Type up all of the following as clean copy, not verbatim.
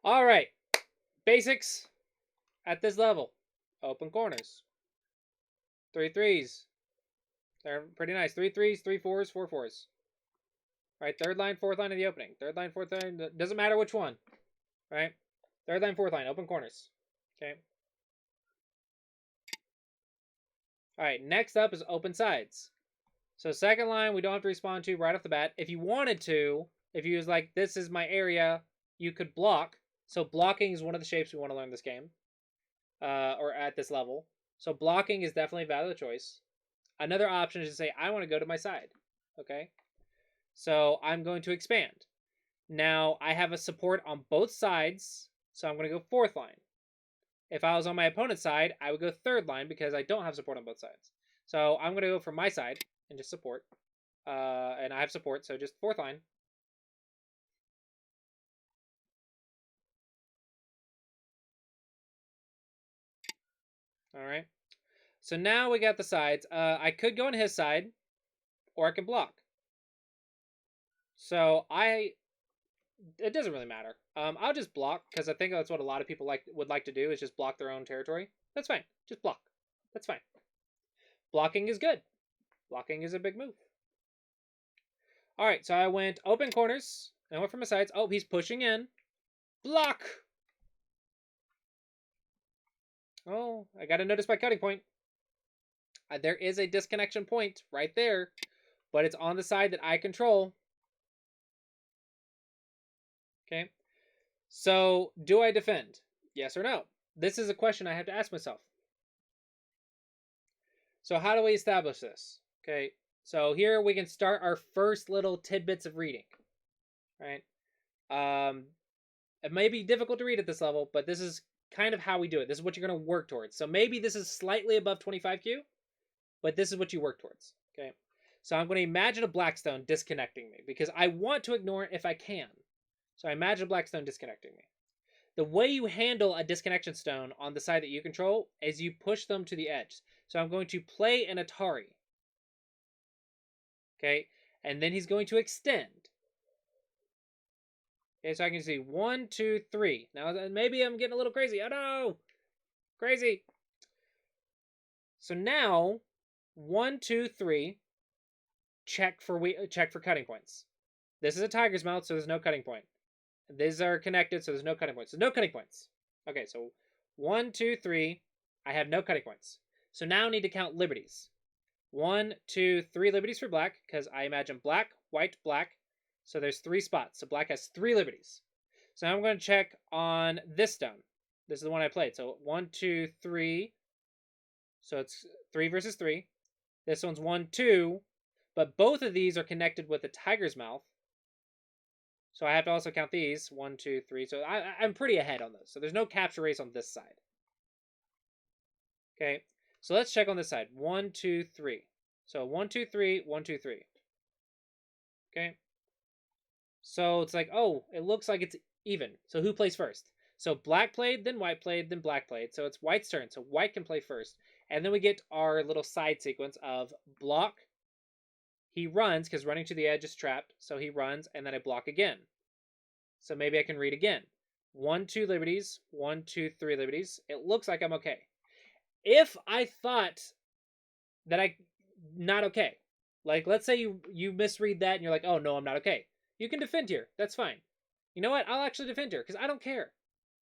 All right. Basics at this level. Open corners. 3 threes. They're pretty nice. 3 threes, 3 fours, 4 fours. Right, third line, fourth line of the opening. Third line, fourth line. Doesn't matter which one. Right? Third line, fourth line. Open corners. Okay. All right, next up is open sides. So second line, we don't have to respond to right off the bat. If you wanted to, if you was like, this is my area, you could block. So blocking is one of the shapes we want to learn this game, or at this level. So blocking is definitely a valid choice. Another option is to say, I want to go to my side. Okay. So I'm going to expand. Now I have a support on both sides, so I'm going to go fourth line. If I was on my opponent's side, I would go third line because I don't have support on both sides. So I'm going to go for my side and just support. And I have support, so just fourth line. All right. So now we got the sides. I could go on his side, or I can block. So it doesn't really matter. I'll just block because I think that's what a lot of people would like to do is just block their own territory. That's fine. Just block. That's fine. Blocking is good. Blocking is a big move. All right, so I went open corners. I went for my sides. Oh, he's pushing in. Block. Oh, I got to notice my cutting point. There is a disconnection point right there, but it's on the side that I control. Okay. So, do I defend? Yes or no? This is a question I have to ask myself. So, how do we establish this? Okay. So, here we can start our first little tidbits of reading. Right? It may be difficult to read at this level, but this is kind of how we do it. This is what you're going to work towards. So, maybe this is slightly above 25Q, but this is what you work towards. Okay. So, I'm going to imagine a blackstone disconnecting me because I want to ignore it if I can. So I imagine a black stone disconnecting me. The way you handle a disconnection stone on the side that you control is you push them to the edge. So I'm going to play an Atari. Okay, and then he's going to extend. Okay, so I can see 1, 2, 3. Now maybe I'm getting a little crazy. Oh no! Crazy. So now 1, 2, 3. Check for cutting points. This is a tiger's mouth, so there's no cutting point. These are connected, so there's no cutting points. So no cutting points. Okay, so 1, 2, 3. I have no cutting points. So now I need to count liberties. 1, 2, 3 liberties for black, because I imagine black, white, black. So there's 3 spots. So black has 3 liberties. So now I'm going to check on this stone. This is the one I played. So 1, 2, 3. So it's 3 versus 3. This one's 1, 2. But both of these are connected with the tiger's mouth. So I have to also count these. 1, 2, 3. So I'm pretty ahead on those. So there's no capture race on this side. Okay. So let's check on this side. 1, 2, 3. So 1, 2, 3, 1, 2, 3. Okay. So it's like, oh, it looks like it's even. So who plays first? So black played, then white played, then black played. So it's white's turn. So white can play first. And then we get our little side sequence of block. He runs, because running to the edge is trapped. So he runs, and then I block again. So maybe I can read again. 1, 2 liberties. 1, 2, 3 liberties. It looks like I'm okay. If I thought that I'm not okay, like let's say you misread that and you're like, oh no, I'm not okay. You can defend here. That's fine. You know what? I'll actually defend here because I don't care.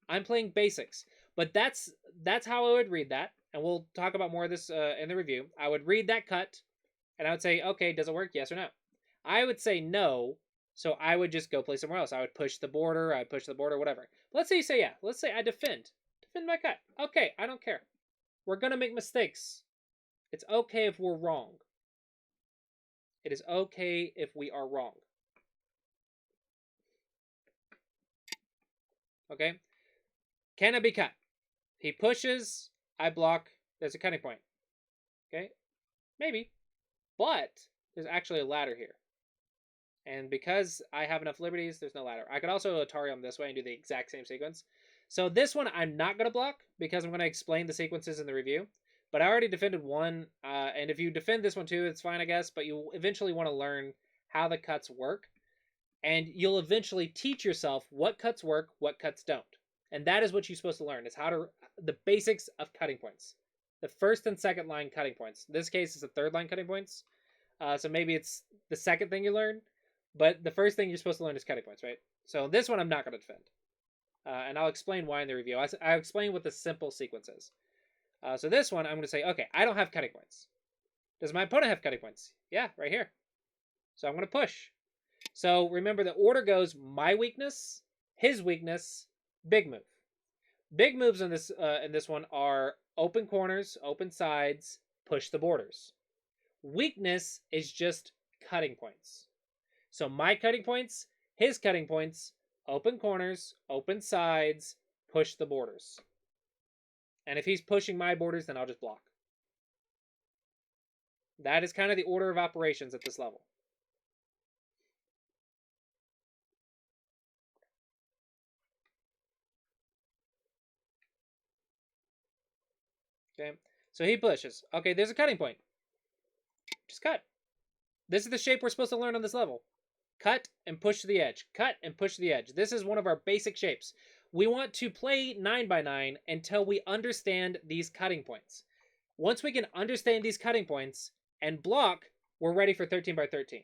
I'm playing basics. But that's how I would read that. And we'll talk about more of this in the review. I would read that cut. And I would say, okay, does it work? Yes or no? I would say no, so I would just go play somewhere else. I would push the border, whatever. But let's say you say yeah. Let's say I defend. Defend my cut. Okay, I don't care. We're going to make mistakes. It's okay if we're wrong. It is okay if we are wrong. Okay? Can it be cut? He pushes, I block, there's a cutting point. Okay? Maybe. But there's actually a ladder here. And because I have enough liberties, there's no ladder. I could also Atari them this way and do the exact same sequence. So this one I'm not going to block because I'm going to explain the sequences in the review. But I already defended one. And if you defend this one too, it's fine, I guess. But you eventually want to learn how the cuts work. And you'll eventually teach yourself what cuts work, what cuts don't. And that is what you're supposed to learn, is the basics of cutting points. The first and second line cutting points. In this case, it's the third line cutting points. So maybe it's the second thing you learn. But the first thing you're supposed to learn is cutting points, right? So this one I'm not going to defend. And I'll explain why in the review. I'll explain what the simple sequence is. So this one, I'm going to say, okay, I don't have cutting points. Does my opponent have cutting points? Yeah, right here. So I'm going to push. So remember, the order goes my weakness, his weakness, big move. Big moves in this one are open corners, open sides, push the borders. Weakness is just cutting points. So my cutting points, his cutting points, open corners, open sides, push the borders. And if he's pushing my borders, then I'll just block. That is kind of the order of operations at this level. Okay, so he pushes. Okay, there's a cutting point. Just cut. This is the shape we're supposed to learn on this level. Cut and push to the edge. Cut and push to the edge. This is one of our basic shapes. We want to play 9x9 until we understand these cutting points. Once we can understand these cutting points and block, we're ready for 13x13.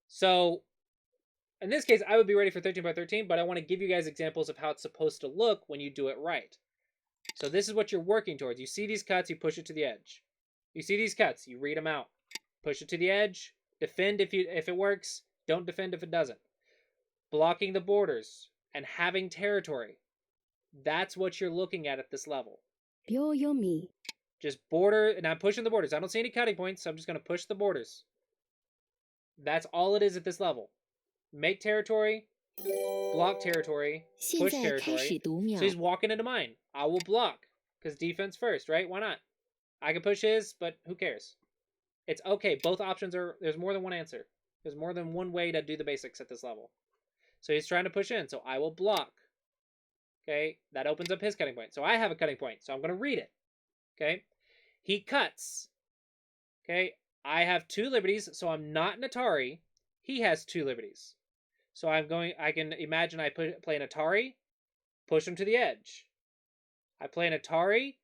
So, in this case, I would be ready for 13x13, but I want to give you guys examples of how it's supposed to look when you do it right. So this is what you're working towards. You see these cuts, you push it to the edge. You see these cuts, you read them out. Push it to the edge. Defend if it works. Don't defend if it doesn't. Blocking the borders and having territory. That's what you're looking at this level. Just border, and I'm pushing the borders. I don't see any cutting points, so I'm just going to push the borders. That's all it is at this level. Make territory, block territory, push territory. So he's walking into mine. I will block, because defense first, right? Why not? I can push his, but who cares? It's okay. Both options are, there's more than one answer. There's more than one way to do the basics at this level. So he's trying to push in, so I will block. Okay, that opens up his cutting point. So I have a cutting point, so I'm going to read it. Okay, he cuts. Okay, I have 2 liberties, so I'm not an Atari. He has 2 liberties. So I can imagine I play an Atari, push him to the edge. I play an Atari,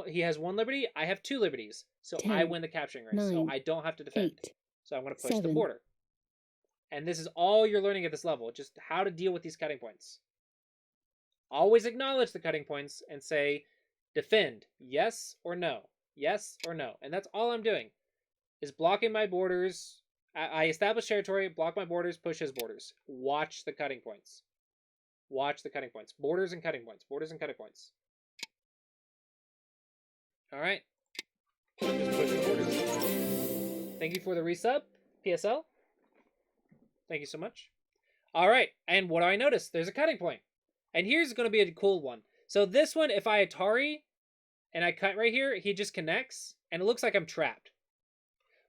he has 1 liberty, I have 2 liberties. So 10, I win the capturing race, 9, so I don't have to defend. 8, so I'm going to push 7. The border. And this is all you're learning at this level, just how to deal with these cutting points. Always acknowledge the cutting points and say, defend, yes or no, yes or no. And that's all I'm doing, is blocking my borders. I establish territory, block my borders, push his borders. Watch the cutting points. Watch the cutting points. Borders and cutting points. Borders and cutting points. All right. Just pushing borders. Thank you for the resub, PSL. Thank you so much. All right. And what do I notice? There's a cutting point. And here's going to be a cool one. So this one, if I Atari and I cut right here, he just connects. And it looks like I'm trapped.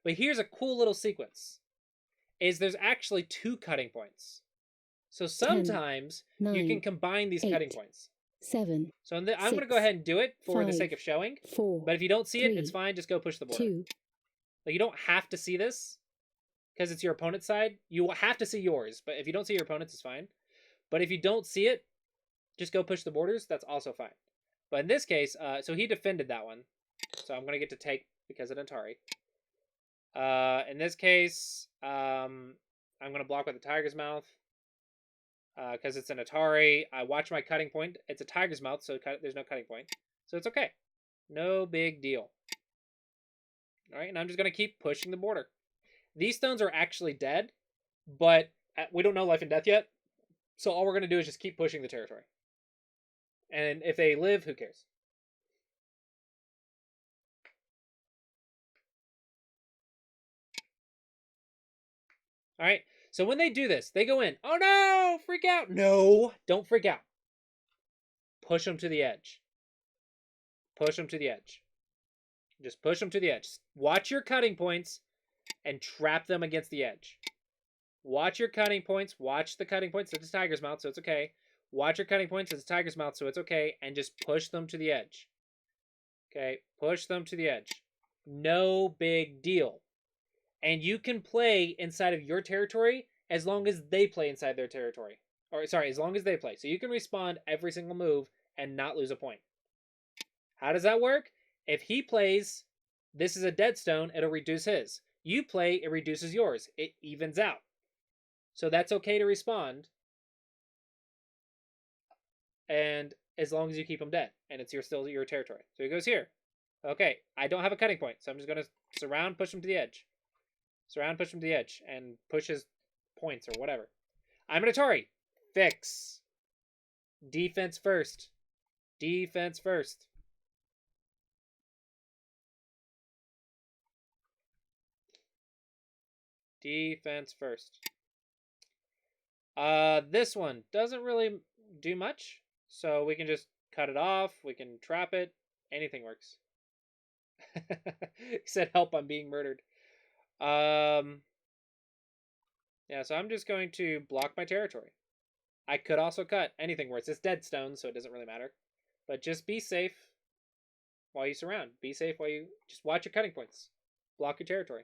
But here's a cool little sequence. Is there's actually 2 cutting points. So sometimes 10, 9, you can combine these 8, cutting points. 7. So I'm going to go ahead and do it for 5, the sake of showing. 4, but if you don't see 3, it, it's fine. Just go push the border. 2. Like, you don't have to see this because it's your opponent's side. You have to see yours. But if you don't see your opponent's, it's fine. But if you don't see it, just go push the borders. That's also fine. But in this case, so he defended that one. So I'm going to get to take because of Atari. In this case, I'm going to block with a tiger's mouth. Because it's an Atari. I watch my cutting point. It's a tiger's mouth, so there's no cutting point. So it's okay. No big deal. Alright, and I'm just going to keep pushing the border. These stones are actually dead, but we don't know life and death yet. So all we're going to do is just keep pushing the territory. And if they live, who cares? Alright, so when they do this, they go in. Oh no! Freak out! No! Don't freak out. Push them to the edge. Push them to the edge. Just push them to the edge. Watch your cutting points and trap them against the edge. Watch your cutting points. Watch the cutting points. It's a tiger's mouth, so it's okay. Watch your cutting points. It's a tiger's mouth, so it's okay. And just push them to the edge. Okay? Push them to the edge. No big deal. And you can play inside of your territory as long as they play inside their territory. Or, sorry, as long as they play. So you can respond every single move and not lose a point. How does that work? If he plays, this is a dead stone, it'll reduce his. You play, it reduces yours. It evens out. So that's okay to respond. And as long as you keep him dead. And it's still your territory. So he goes here. Okay, I don't have a cutting point. So I'm just going to surround, push him to the edge. Surround, push him to the edge. And push his points or whatever. I'm an Atari. Fix. Defense first. Defense first. Defense first. This one doesn't really do much. So we can just cut it off. We can trap it. Anything works. He said, help, I'm being murdered. Yeah, so I'm just going to block my territory. I could also cut. Anything works. It's dead stone, so it doesn't really matter. But just be safe while you surround. Be safe while you... Just watch your cutting points. Block your territory.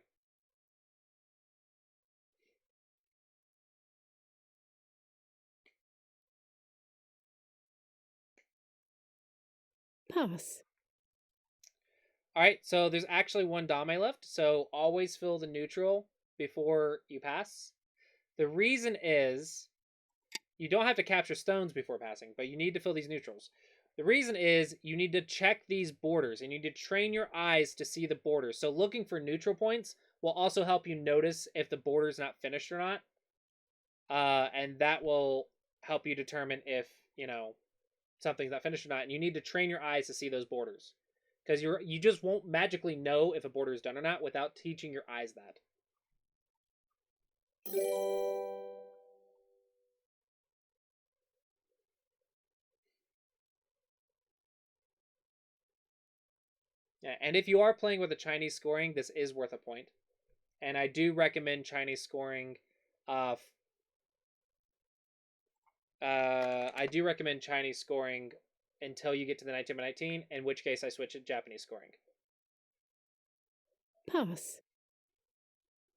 Pass. Alright, so there's actually one dame left, so always fill the neutral before you pass. The reason is you don't have to capture stones before passing, but you need to fill these neutrals. The reason is you need to check these borders, and you need to train your eyes to see the borders. So looking for neutral points will also help you notice if the border is not finished or not. And that will help you determine if, something's not finished or not. And you need to train your eyes to see those borders. Because you just won't magically know if a border is done or not without teaching your eyes that. Yeah, and if you are playing with a Chinese scoring, this is worth a point. And I do recommend Chinese scoring. I do recommend Chinese scoring until you get to the 19x19, in which case I switch to Japanese scoring. Pass.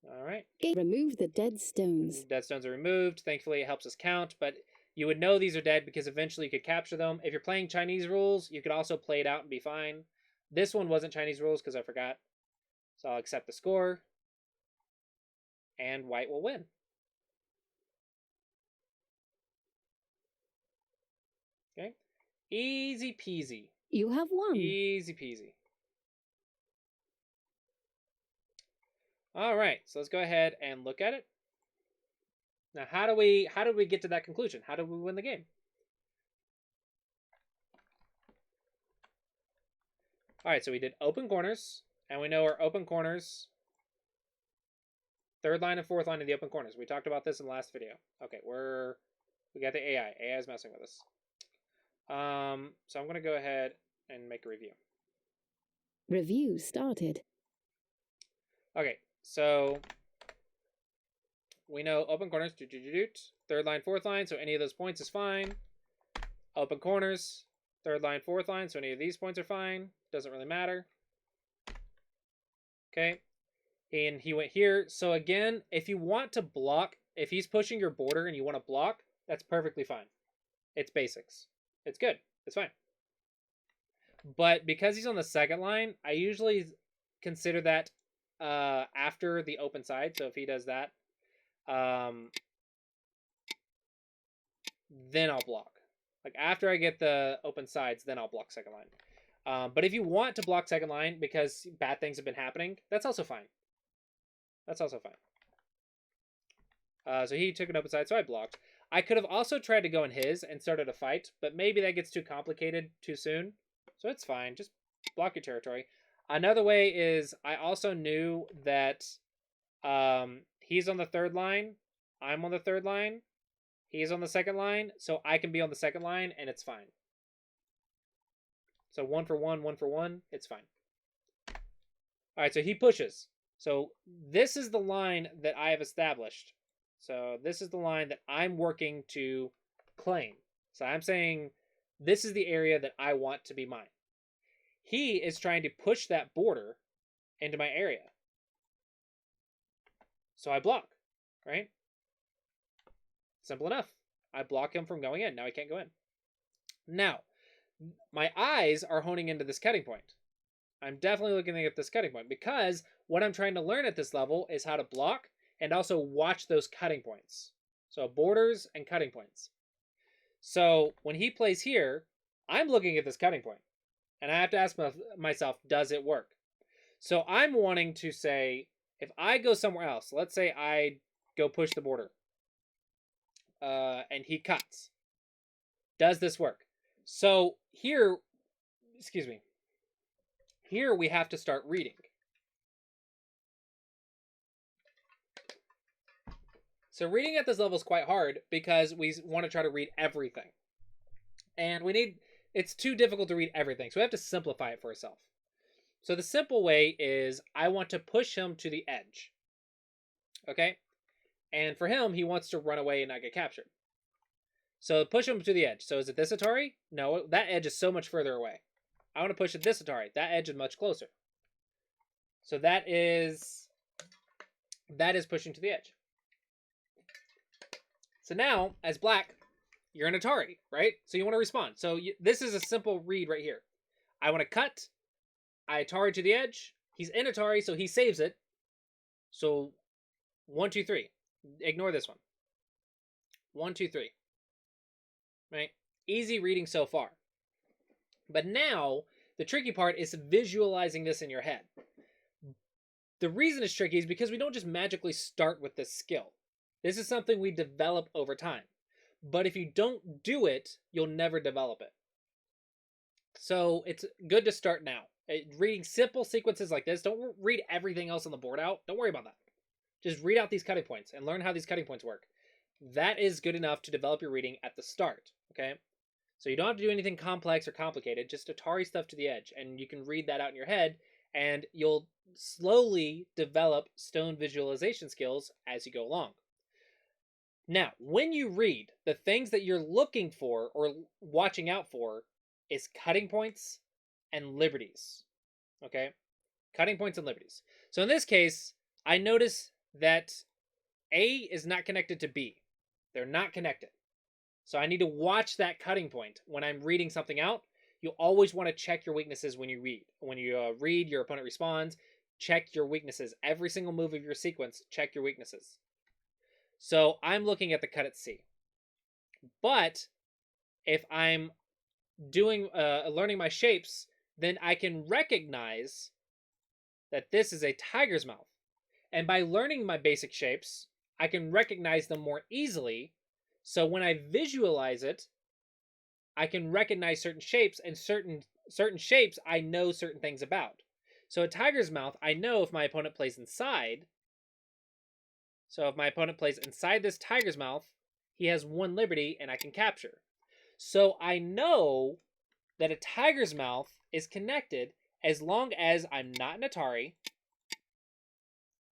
All right. Remove the dead stones. Dead stones are removed. Thankfully, it helps us count, but you would know these are dead because eventually you could capture them. If you're playing Chinese rules, you could also play it out and be fine. This one wasn't Chinese rules because I forgot. So I'll accept the score. And white will win. Okay. Easy peasy. You have won. Easy peasy. All right, so let's go ahead and look at it. Now, how do we get to that conclusion? How do we win the game? All right, so we did open corners, and we know our open corners, third line and fourth line of the open corners. We talked about this in the last video. Okay, we got the AI. AI is messing with us. So I'm going to go ahead and make a review. Review started. Okay, so we know open corners, third line, fourth line, so any of those points is fine. Open corners, third line, fourth line, so any of these points are fine. Doesn't really matter. Okay, and he went here. So again, if you want to block, if he's pushing your border and you want to block, that's perfectly fine. It's basics. It's good. It's fine. But because he's on the second line, I usually consider that after the open side. So if he does that, then I'll block. Like after I get the open sides, then I'll block second line. But if you want to block second line because bad things have been happening, that's also fine. That's also fine. So he took an open side, so I blocked. I could have also tried to go in his and started a fight, but maybe that gets too complicated too soon. So it's fine. Just block your territory. Another way is I also knew that he's on the third line. I'm on the third line. He's on the second line, so I can be on the second line, and it's fine. So 1 for 1, 1 for 1, it's fine. All right, so he pushes. So this is the line that I have established. So this is the line that I'm working to claim. So I'm saying this is the area that I want to be mine. He is trying to push that border into my area. So I block, right? Simple enough. I block him from going in. Now he can't go in. Now, my eyes are honing into this cutting point. I'm definitely looking at this cutting point because what I'm trying to learn at this level is how to block and also watch those cutting points. So borders and cutting points. So when he plays here, I'm looking at this cutting point. And I have to ask myself, does it work? So I'm wanting to say, if I go somewhere else, let's say I go push the border, and he cuts. Does this work? So here, excuse me, here we have to start reading. So reading at this level is quite hard because we want to try to read everything. And it's too difficult to read everything. So we have to simplify it for ourselves. So the simple way is I want to push him to the edge. Okay? And for him, he wants to run away and not get captured. So push him to the edge. So is it this Atari? No, that edge is so much further away. I want to push it this Atari. That edge is much closer. So that is pushing to the edge. So now, as black, you're an Atari, right? So you want to respond. So this is a simple read right here. I want to cut. I Atari to the edge. He's in Atari, so he saves it. So 1, 2, 3. Ignore this one. 1, 2, 3. Right? Easy reading so far. But now, the tricky part is visualizing this in your head. The reason it's tricky is because we don't just magically start with this skill. This is something we develop over time. But if you don't do it, you'll never develop it. So it's good to start now. Reading simple sequences like this. Don't read everything else on the board out. Don't worry about that. Just read out these cutting points and learn how these cutting points work. That is good enough to develop your reading at the start. Okay? So you don't have to do anything complex or complicated. Just Atari stuff to the edge. And you can read that out in your head. And you'll slowly develop stone visualization skills as you go along. Now, when you read, the things that you're looking for or watching out for is cutting points and liberties. Okay? Cutting points and liberties. So in this case, I notice that A is not connected to B. They're not connected. So I need to watch that cutting point. When I'm reading something out, you always want to check your weaknesses when you read. When you read, your opponent responds. Check your weaknesses. Every single move of your sequence, check your weaknesses. So I'm looking at the cut at C. But if I'm doing learning my shapes, then I can recognize that this is a tiger's mouth. And by learning my basic shapes, I can recognize them more easily. So when I visualize it, I can recognize certain shapes, and certain shapes I know certain things about. So a tiger's mouth, I know if my opponent plays inside. So if my opponent plays inside this tiger's mouth, he has 1 liberty and I can capture. So I know that a tiger's mouth is connected as long as I'm not an Atari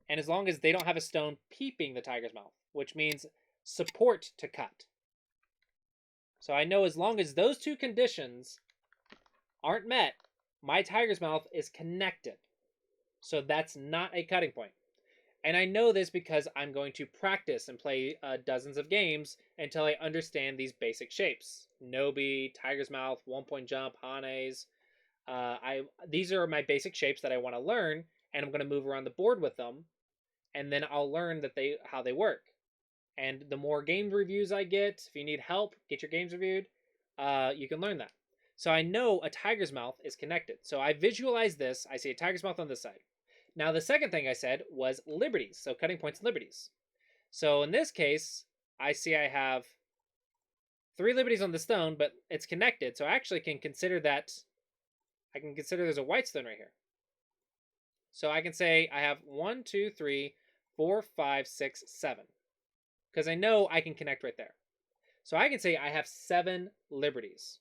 and as long as they don't have a stone peeping the tiger's mouth, which means support to cut. So I know as long as those two conditions aren't met, my tiger's mouth is connected. So that's not a cutting point. And I know this because I'm going to practice and play dozens of games until I understand these basic shapes. Nobi, tiger's mouth, 1-point jump, Hanes. These are my basic shapes that I want to learn, and I'm going to move around the board with them, and then I'll learn how they work. And the more game reviews I get, if you need help, get your games reviewed, you can learn that. So I know a tiger's mouth is connected. So I visualize this. I see a tiger's mouth on this side. Now, the second thing I said was liberties, so cutting points and liberties. So in this case, I see I have 3 liberties on the stone, but it's connected, so I actually can consider that, I can consider there's a white stone right here. So I can say I have 1, 2, 3, 4, 5, 6, 7, because I know I can connect right there. So I can say I have 7 liberties.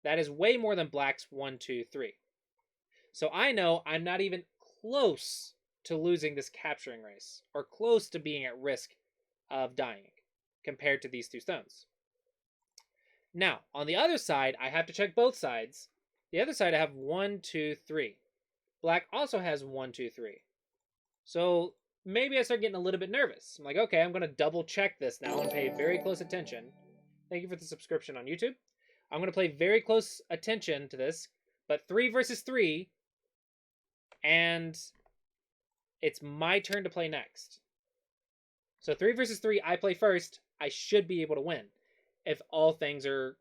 That is way more than black's 1, 2, 3. So I know I'm not even close to losing this capturing race, or close to being at risk of dying, compared to these 2 stones. Now, on the other side, I have to check both sides. The other side I have 1, 2, 3. Black also has 1, 2, 3. So maybe I start getting a little bit nervous. I'm like, okay, I'm going to double check this now and pay very close attention. Thank you for the subscription on YouTube. I'm going to pay very close attention to this, but 3 versus 3, and it's my turn to play next. So 3 versus 3, I play first. I should be able to win if all things are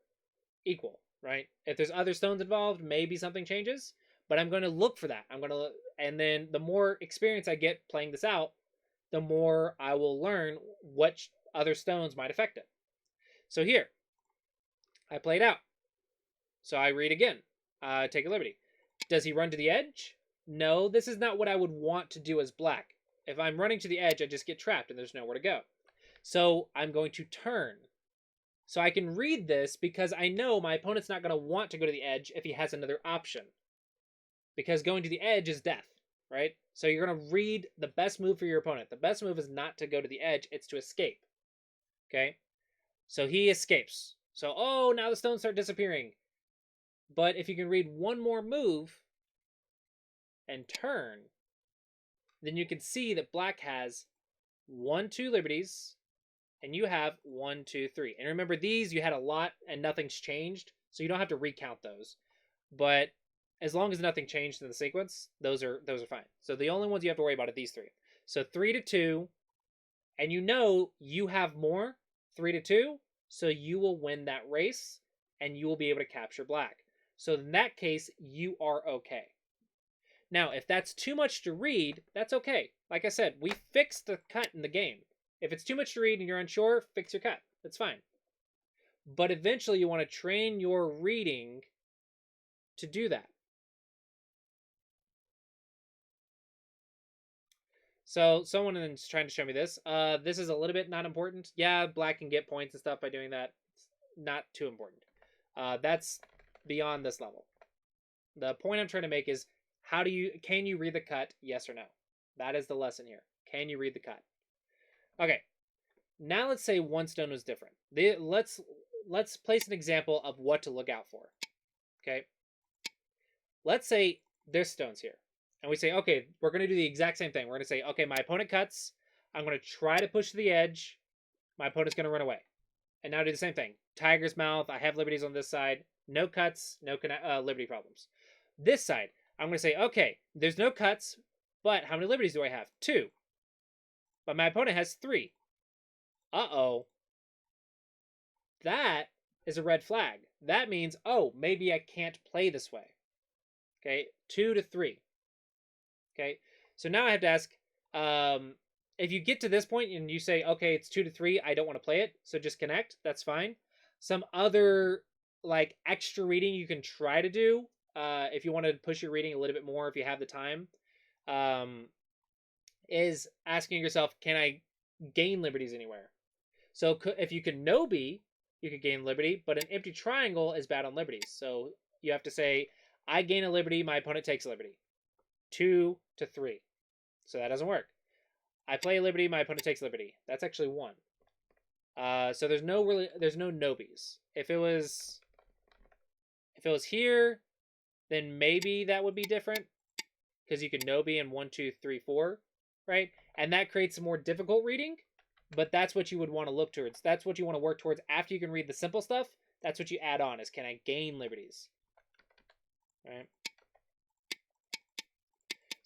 equal, right? If there's other stones involved, maybe something changes, but I'm going to look for that. And then the more experience I get playing this out, the more I will learn what other stones might affect it. So here, I played out. So I read again. Take a liberty. Does he run to the edge? No, this is not what I would want to do as black. If I'm running to the edge, I just get trapped and there's nowhere to go. So I'm going to turn. So I can read this because I know my opponent's not going to want to go to the edge if he has another option. Because going to the edge is death, right? So you're going to read the best move for your opponent. The best move is not to go to the edge, it's to escape. Okay? So he escapes. So, oh, now the stones start disappearing. But if you can read one more move and turn, then you can see that black has 1, 2 liberties, and you have 1, 2, 3. And remember, these you had a lot and nothing's changed, so you don't have to recount those. But as long as nothing changed in the sequence, those are fine. So the only ones you have to worry about are these 3. So 3 to 2, and you know you have more, 3 to 2, so you will win that race, and you will be able to capture black. So in that case, you are okay. Now, if that's too much to read, that's okay. Like I said, we fixed the cut in the game. If it's too much to read and you're unsure, fix your cut. That's fine. But eventually you want to train your reading to do that. So someone is trying to show me this. This is a little bit not important. Yeah, black can get points and stuff by doing that. It's not too important. That's beyond this level. The point I'm trying to make is, can you read the cut? Yes or no? That is the lesson here. Can you read the cut? Okay. Now let's say one stone was different. Let's place an example of what to look out for. Okay. Let's say there's stones here. And we say, okay, we're going to do the exact same thing. We're going to say, okay, my opponent cuts. I'm going to try to push to the edge. My opponent's going to run away. And now do the same thing. Tiger's mouth. I have liberties on this side. No cuts. No liberty problems. This side, I'm going to say, okay, there's no cuts, but how many liberties do I have? 2. But my opponent has 3. Uh-oh. That is a red flag. That means, oh, maybe I can't play this way. Okay, 2 to 3. Okay, so now I have to ask, if you get to this point and you say, okay, it's 2 to 3, I don't want to play it, so just connect, that's fine. Some other, like, extra reading you can try to do, if you want to push your reading a little bit more, if you have the time, is asking yourself, can I gain liberties anywhere? So if you can no-be, you could gain liberty, but an empty triangle is bad on liberties. So you have to say, I gain a liberty, my opponent takes a liberty. 2 to 3. So that doesn't work. I play a liberty, my opponent takes liberty. That's actually 1. So there's no no-bees. If it was here, then maybe that would be different, because you could no-be in 1, 2, 3, 4, right? And that creates a more difficult reading, but that's what you would want to look towards. That's what you want to work towards after you can read the simple stuff. That's what you add on, is can I gain liberties? Right?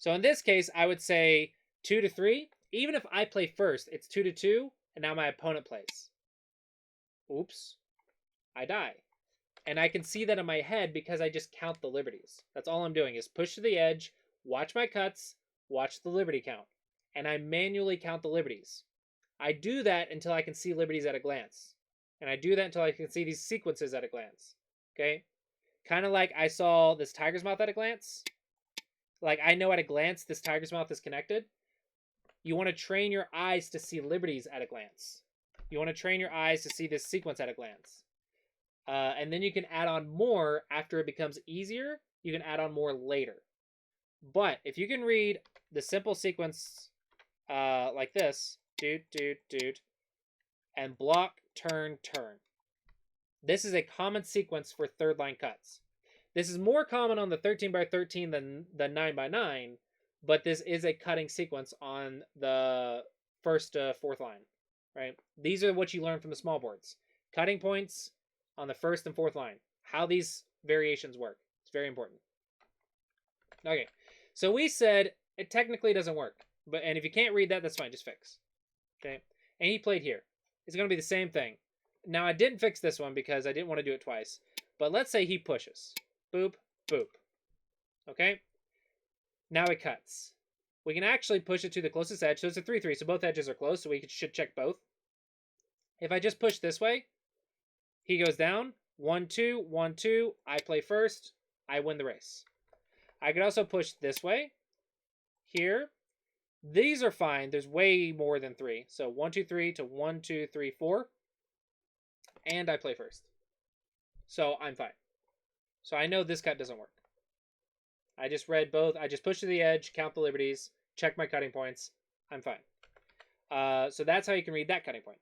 So in this case, I would say 2 to 3. Even if I play first, it's 2 to 2, and now my opponent plays. Oops. I die. And I can see that in my head because I just count the liberties. That's all I'm doing, is push to the edge, watch my cuts, watch the liberty count. And I manually count the liberties. I do that until I can see liberties at a glance. And I do that until I can see these sequences at a glance. Okay? Kind of like I saw this tiger's mouth at a glance. Like, I know at a glance this tiger's mouth is connected. You want to train your eyes to see liberties at a glance. You want to train your eyes to see this sequence at a glance. And then you can add on more after it becomes easier. You can add on more later. But if you can read the simple sequence like this, dude, and block, turn, turn. This is a common sequence for third line cuts. This is more common on the 13 by 13 than the 9 by 9, but this is a cutting sequence on the first to fourth line, right? These are what you learn from the small boards. Cutting points on the first and fourth line. How these variations work. It's very important. Okay, so we said it technically doesn't work, and if you can't read that, that's fine. Just fix. Okay, and he played here. It's going to be the same thing. Now, I didn't fix this one because I didn't want to do it twice. But let's say he pushes. Boop, boop. Okay? Now it cuts. We can actually push it to the closest edge. So it's a 3-3, so both edges are close, so we should check both. If I just push this way, he goes down. 1-2, 1-2. I play first. I win the race. I could also push this way. Here. These are fine. There's way more than 3. So 1-2-3 to 1-2-3-4. And I play first. So I'm fine. So I know this cut doesn't work. I just read both. I just push to the edge, count the liberties, check my cutting points. I'm fine. So that's how you can read that cutting point.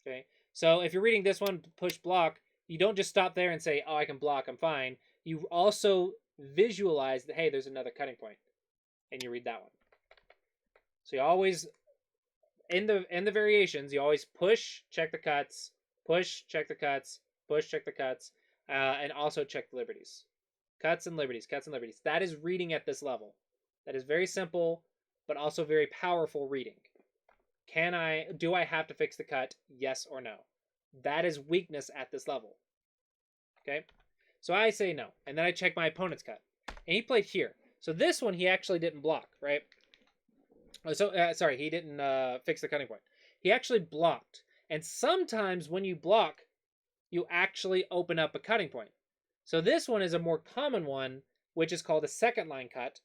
Okay. So if you're reading this one, push block, you don't just stop there and say, oh, I can block, I'm fine. You also visualize that, hey, there's another cutting point, and you read that one. So you always, in the variations, you always push, check the cuts, push, check the cuts, push, check the cuts, and also check the liberties. Cuts and liberties, cuts and liberties. That is reading at this level. That is very simple, but also very powerful reading. Do I have to fix the cut? Yes or no? That is weakness at this level. Okay? So I say no. And then I check my opponent's cut. And he played here. So this one he actually didn't block, right? Sorry, he didn't fix the cutting point. He actually blocked. And sometimes when you block, you actually open up a cutting point. So this one is a more common one, which is called a second line cut,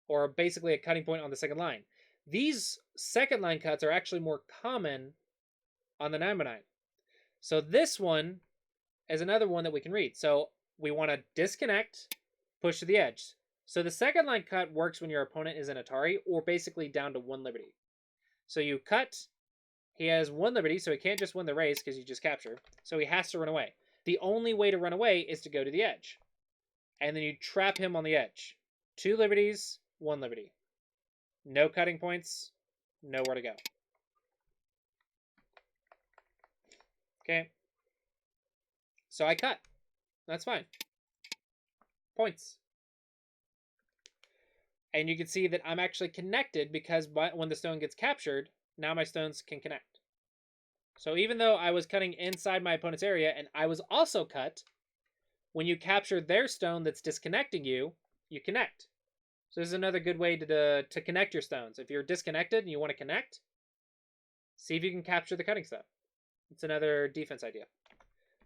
or basically a cutting point on the second line. These second line cuts are actually more common on the 9x9. So this one is another one that we can read. So we want to disconnect, push to the edge. So the second line cut works when your opponent is an Atari, or basically down to 1 liberty. So you cut, he has 1 liberty, so he can't just win the race because you just capture. So he has to run away. The only way to run away is to go to the edge. And then you trap him on the edge. 2 liberties, 1 liberty. No cutting points, nowhere to go. Okay. So I cut. That's fine. Points. And you can see that I'm actually connected because when the stone gets captured, now my stones can connect. So even though I was cutting inside my opponent's area and I was also cut, when you capture their stone that's disconnecting you, you connect. So this is another good way to connect your stones. If you're disconnected and you want to connect, see if you can capture the cutting stone. It's another defense idea.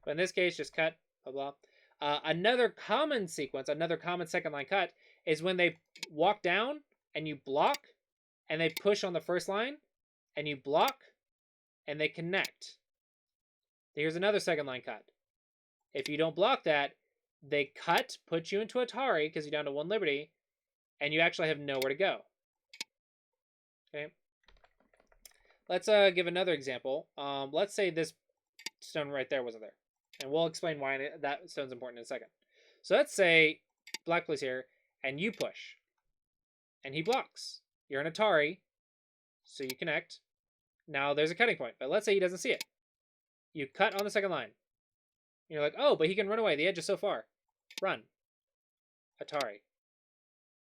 But in this case, just cut, blah, blah. Another common sequence, another common second line cut is when they walk down and you block and they push on the first line and you block and they connect. Here's another second line cut. If you don't block that, they cut, put you into Atari because you're down to 1 liberty, and you actually have nowhere to go. Okay. Let's give another example. Let's say this stone right there wasn't there. And we'll explain why that stone's important in a second. So let's say black plays here, and you push. And he blocks. You're an Atari, so you connect. Now there's a cutting point, but let's say he doesn't see it. You cut on the second line. You're like, oh, but he can run away. The edge is so far. Run. Atari.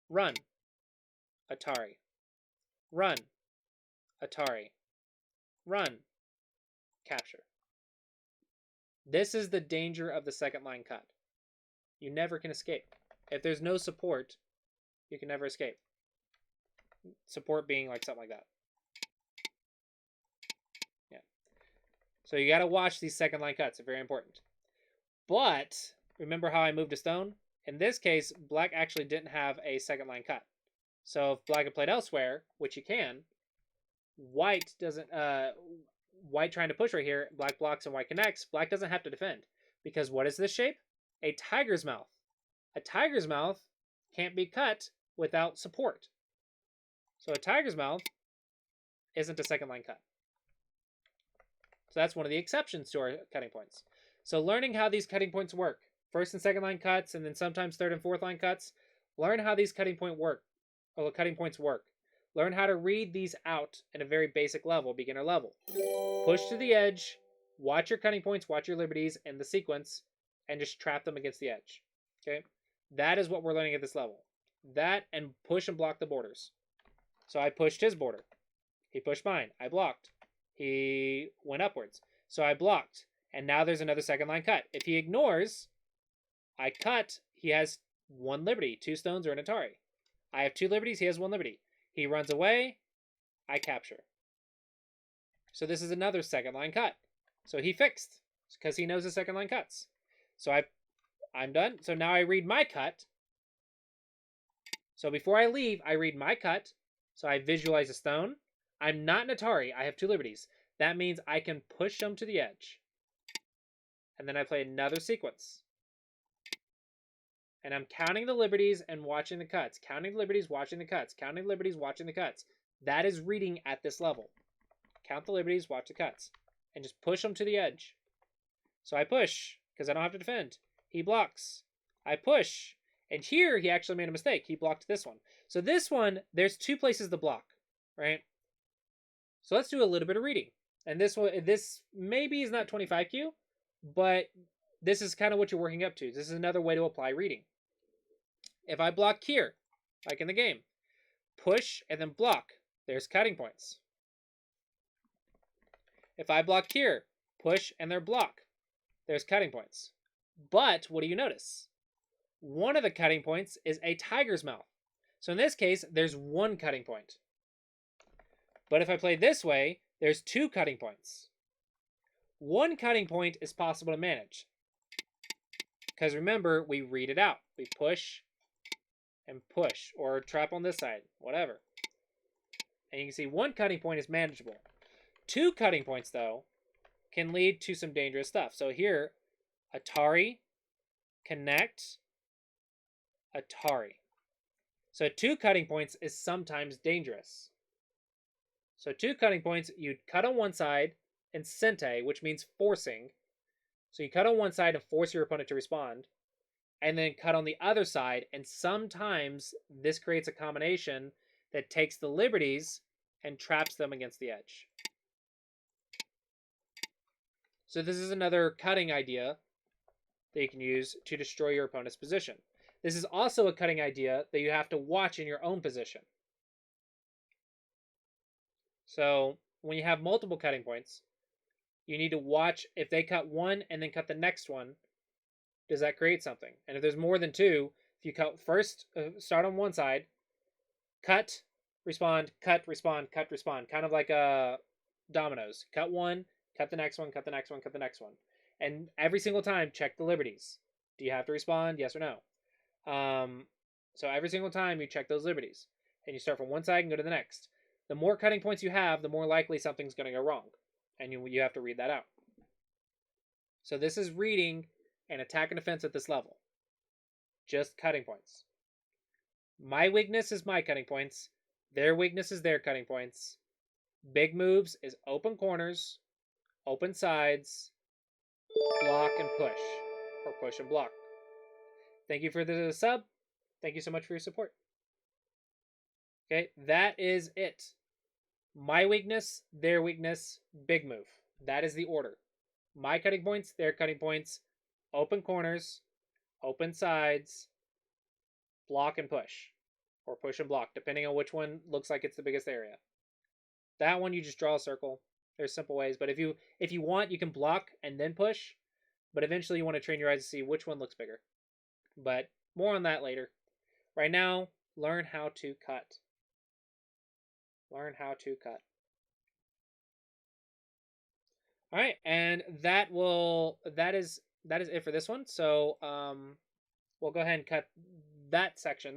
Run. Atari. Run. Atari. Run. Capture. This is the danger of the second line cut. You never can escape. If there's no support, you can never escape. Support being like something like that. Yeah. So you got to watch these second line cuts. They're very important. But remember how I moved a stone? In this case, black actually didn't have a second line cut. So if black had played elsewhere, which you can, white doesn't. White trying to push right here, black blocks and white connects. Black doesn't have to defend because what is this shape? A tiger's mouth. A tiger's mouth can't be cut without support. So a tiger's mouth isn't a second line cut. So that's one of the exceptions to our cutting points. So learning how these cutting points work, first and second line cuts, and then sometimes third and fourth line cuts, learn how these cutting points work. cutting points work. Learn how to read these out at a very basic level, beginner level. Push to the edge, watch your cutting points, watch your liberties and the sequence, and just trap them against the edge. Okay? That is what we're learning at this level. That and push and block the borders. So I pushed his border. He pushed mine. I blocked. He went upwards. So I blocked. And now there's another second line cut. If he ignores, I cut. He has 1 liberty, 2 stones, or an Atari. I have 2 liberties. He has 1 liberty. He runs away. I capture. So this is another second line cut. So he fixed because he knows the second line cuts. So I'm done. So now I read my cut. So before I leave, I read my cut. So I visualize a stone. I'm not an Atari. I have 2 liberties. That means I can push them to the edge. And then I play another sequence. And I'm counting the liberties and watching the cuts. Counting the liberties, watching the cuts. Counting the liberties, watching the cuts. That is reading at this level. Count the liberties, watch the cuts. And just push them to the edge. So I push, because I don't have to defend. He blocks. I push. And here, he actually made a mistake. He blocked this one. So this one, there's 2 places to block, right? So let's do a little bit of reading. And this maybe is not 25Q, but this is kind of what you're working up to. This is another way to apply reading. If I block here, like in the game, push and then block, there's cutting points. If I block here, push and then block, there's cutting points. But what do you notice? One of the cutting points is a tiger's mouth. So in this case, there's 1 cutting point. But if I play this way, there's 2 cutting points. 1 cutting point is possible to manage. Because remember, we read it out. We push and push, or trap on this side, whatever. And you can see 1 cutting point is manageable. 2 cutting points, though, can lead to some dangerous stuff. So here, Atari, connect, Atari. So 2 cutting points is sometimes dangerous. So 2 cutting points, you'd cut on one side and sente, which means forcing. So you cut on one side and force your opponent to respond, and then cut on the other side, and sometimes this creates a combination that takes the liberties and traps them against the edge. So this is another cutting idea that you can use to destroy your opponent's position. This is also a cutting idea that you have to watch in your own position. So when you have multiple cutting points, you need to watch if they cut one and then cut the next one. Does that create something? And if there's more than 2, if you cut first, start on one side, cut, respond, cut, respond, cut, respond, kind of like dominoes. Cut one, cut the next one, cut the next one, cut the next one. And every single time, check the liberties. Do you have to respond? Yes or no? So every single time you check those liberties. And you start from one side and go to the next. The more cutting points you have, the more likely something's going to go wrong. And you have to read that out. So this is reading and attack and defense at this level. Just cutting points. My weakness is my cutting points. Their weakness is their cutting points. Big moves is open corners, open sides, block and push, or push and block. Thank you for the sub. Thank you so much for your support. Okay, that is it. My weakness, their weakness, big move. That is the order. My cutting points, their cutting points, open corners, open sides, block and push, or push and block, depending on which one looks like it's the biggest area. That one, you just draw a circle. There's simple ways, but if you want, you can block and then push, but eventually you want to train your eyes to see which one looks bigger. But more on that later. Right now, learn how to cut. Learn how to cut. All right, and that is it for this one. So we'll go ahead and cut that section.